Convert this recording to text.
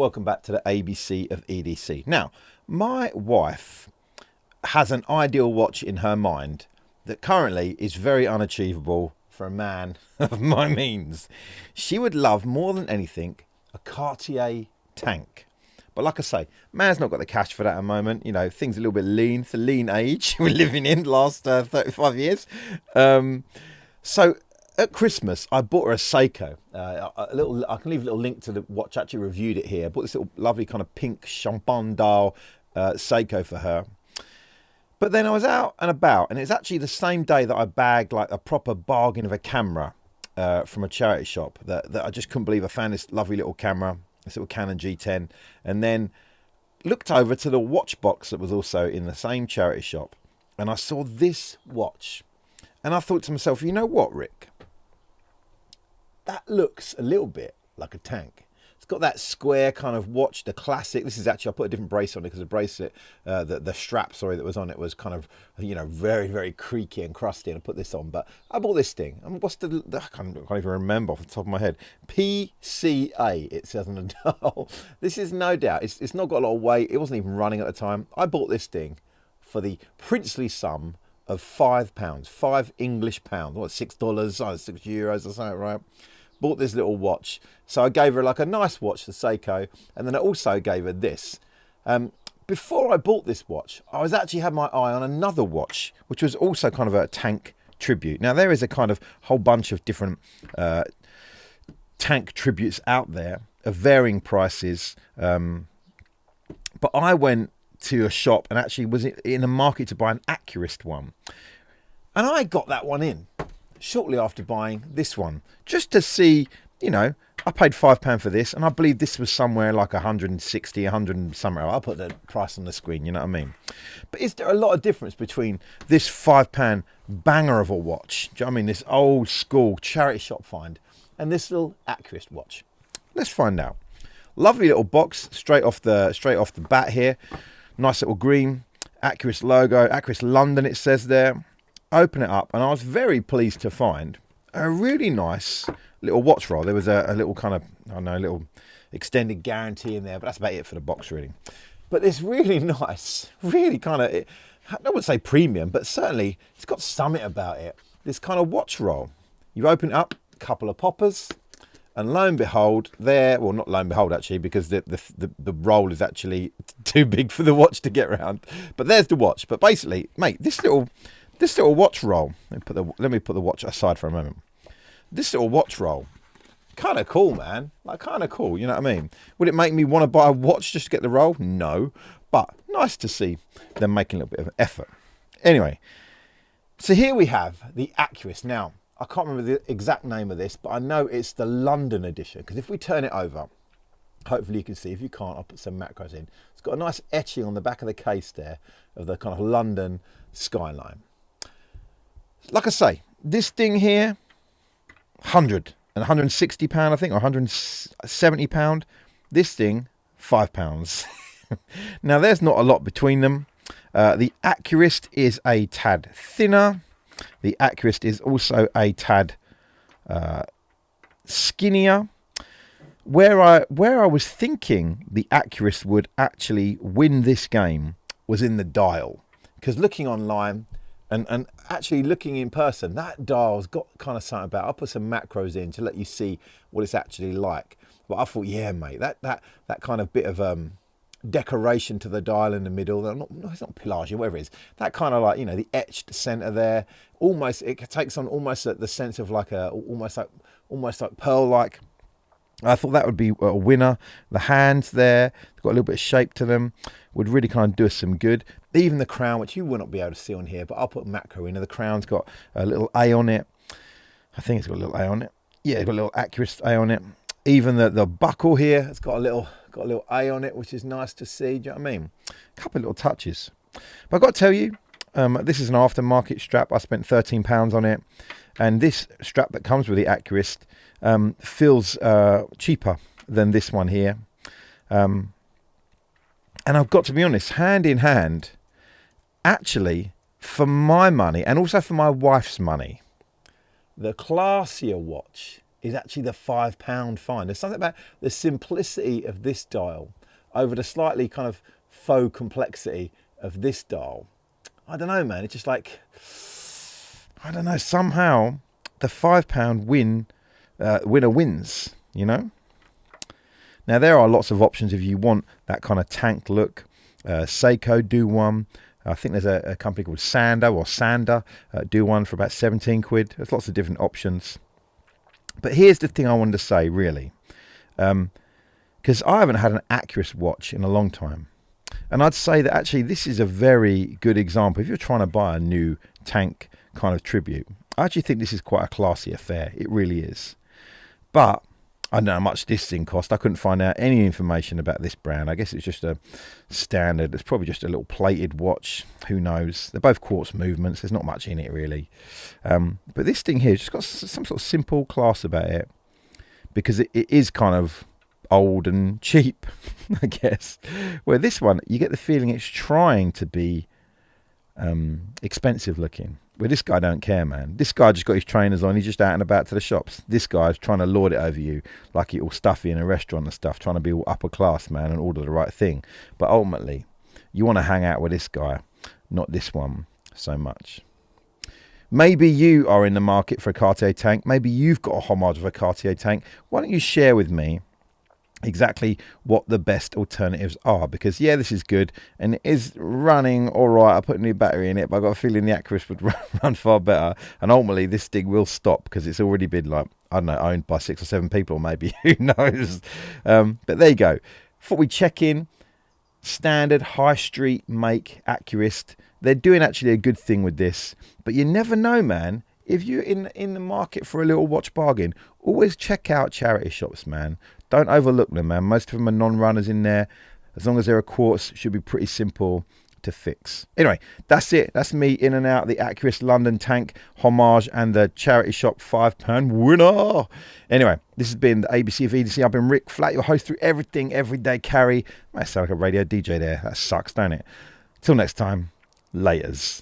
welcome back to the ABC of EDC. Now, my wife has an ideal watch in her mind that currently is very unachievable for a man of my means. She would love more than anything a Cartier Tank. But like I say, man's not got the cash for that at the moment. You know, things are a little bit lean. It's a lean age we're living in the last 35 years. So at Christmas, I bought her a Seiko. I can leave a little link to the watch. I actually reviewed it here. I bought this little lovely kind of pink champagne dial Seiko for her. But then I was out and about, and it's actually the same day that I bagged like a proper bargain of a camera from a charity shop that I just couldn't believe. I found this lovely little camera, this little Canon G10, and then looked over to the watch box that was also in the same charity shop, and I saw this watch, and I thought to myself, you know what, Rick? That looks a little bit like a tank. It's got that square kind of watch, the classic. This is actually, I put a different brace on it because the bracelet, the strap, sorry, that was on it was kind of, you know, very, very creaky and crusty. And I put this on, but I bought this thing. I mean, what's I can't even remember off the top of my head. PCA, it says on the dial. This is no doubt, it's not got a lot of weight. It wasn't even running at the time. I bought this thing for the princely sum of £5, 5 English pounds, what, $6, €6 or something, right? Bought this little watch. So I gave her like a nice watch, the Seiko, and then I also gave her this. Before I bought this watch, I was actually had my eye on another watch, which was also kind of a tank tribute. Now there is a kind of whole bunch of different tank tributes out there of varying prices. But I went to a shop and actually was in a market to buy an Accurist one. And I got that one in shortly after buying this one, just to see, you know, I paid £5 for this, and I believe this was somewhere like 160, 100 and somewhere. I'll put the price on the screen, you know what I mean? But is there a lot of difference between this £5 banger of a watch, do you know what I mean, this old school charity shop find, and this little Accurist watch? Let's find out. Lovely little box straight off the bat here. Nice little green Accurist logo, Accurist London it says there. Open it up, and I was very pleased to find a really nice little watch roll. There was a little kind of, I don't know, a little extended guarantee in there, but that's about it for the box really. But it's really nice, really kind of, I wouldn't say premium, but certainly it's got something about it. This kind of watch roll. You open it up, a couple of poppers, and lo and behold, there, well, not lo and behold actually, because the roll is actually too big for the watch to get around. But there's the watch. But basically, mate, this little watch roll, let me put the watch aside for a moment. This little watch roll, kind of cool, man. Like, kind of cool, you know what I mean? Would it make me want to buy a watch just to get the roll? No. But nice to see them making a little bit of an effort. Anyway, so here we have the Accurist. Now, I can't remember the exact name of this, but I know it's the London edition, because if we turn it over, hopefully you can see. If you can't, I'll put some macros in. It's got a nice etching on the back of the case there of the kind of London skyline. Like I say, this thing here, £160, I think, or £170. This thing, £5. Now, there's not a lot between them. The Accurist is a tad thinner. The Accurist is also a tad skinnier. Where I was thinking the Accurist would actually win this game was in the dial. Because looking online and actually looking in person, that dial's got kind of something about it. I'll put some macros in to let you see what it's actually like. But I thought, yeah, mate, that kind of bit of decoration to the dial in the middle, it's not pelage, whatever it is, that kind of, like, you know, the etched center there, almost, it takes on almost the sense of like almost like pearl like. I thought that would be a winner. The hands there, they've got a little bit of shape to them, would really kind of do us some good. Even the crown, which you will not be able to see on here, but I'll put a macro in. The crown's got a little A on it. I think it's got a little A on it. Yeah, it's got a little Accurist A on it. Even the buckle here, it's got a little A on it, which is nice to see. Do you know what I mean? A couple of little touches. But I've got to tell you, this is an aftermarket strap. I spent £13 on it. And this strap that comes with the Accurist feels cheaper than this one here. And I've got to be honest, hand in hand, actually, for my money, and also for my wife's money, the classier watch is actually the £5 fine. There's something about the simplicity of this dial over the slightly kind of faux complexity of this dial. I don't know, man. It's just like, I don't know. Somehow the £5 winner wins, you know? Now, there are lots of options if you want that kind of tank look. Seiko do one. I think there's a company called Sander do one for about 17 quid. There's lots of different options. But here's the thing I wanted to say, really. Because I haven't had an Accurist watch in a long time. And I'd say that actually this is a very good example. If you're trying to buy a new tank kind of tribute, I actually think this is quite a classy affair. It really is. But I don't know how much this thing cost. I couldn't find out any information about this brand. I guess it's just a standard. It's probably just a little plated watch. Who knows? They're both quartz movements. There's not much in it, really. But this thing here just got some sort of simple class about it, because it is kind of old and cheap, I guess. Where this one, you get the feeling it's trying to be expensive looking. Well, this guy don't care, man. This guy just got his trainers on. He's just out and about to the shops. This guy's trying to lord it over you like he all stuffy in a restaurant and stuff, trying to be all upper class, man, and order the right thing. But ultimately, you want to hang out with this guy, not this one so much. Maybe you are in the market for a Cartier Tank. Maybe you've got a homage of a Cartier Tank. Why don't you share with me exactly what the best alternatives are? Because yeah, this is good and it is running all right. I put a new battery in it, but I got a feeling the Accurist would run far better, and ultimately this thing will stop because it's already been, like, I don't know, owned by 6 or 7 people maybe. Who knows? But there you go. Thought we'd check in. Standard high street make Accurist. They're doing actually a good thing with this, but you never know, man. If you're in the market for a little watch bargain, always check out charity shops, man. Don't overlook them, man. Most of them are non-runners in there. As long as they're a quartz, should be pretty simple to fix. Anyway, that's it. That's me in and out the Accurist London Tank homage and the charity shop £5 winner. Anyway, this has been the ABC of EDC. I've been Rick Flat, your host through everything, everyday carry. I sound like a radio DJ there. That sucks, don't it? Till next time, laters.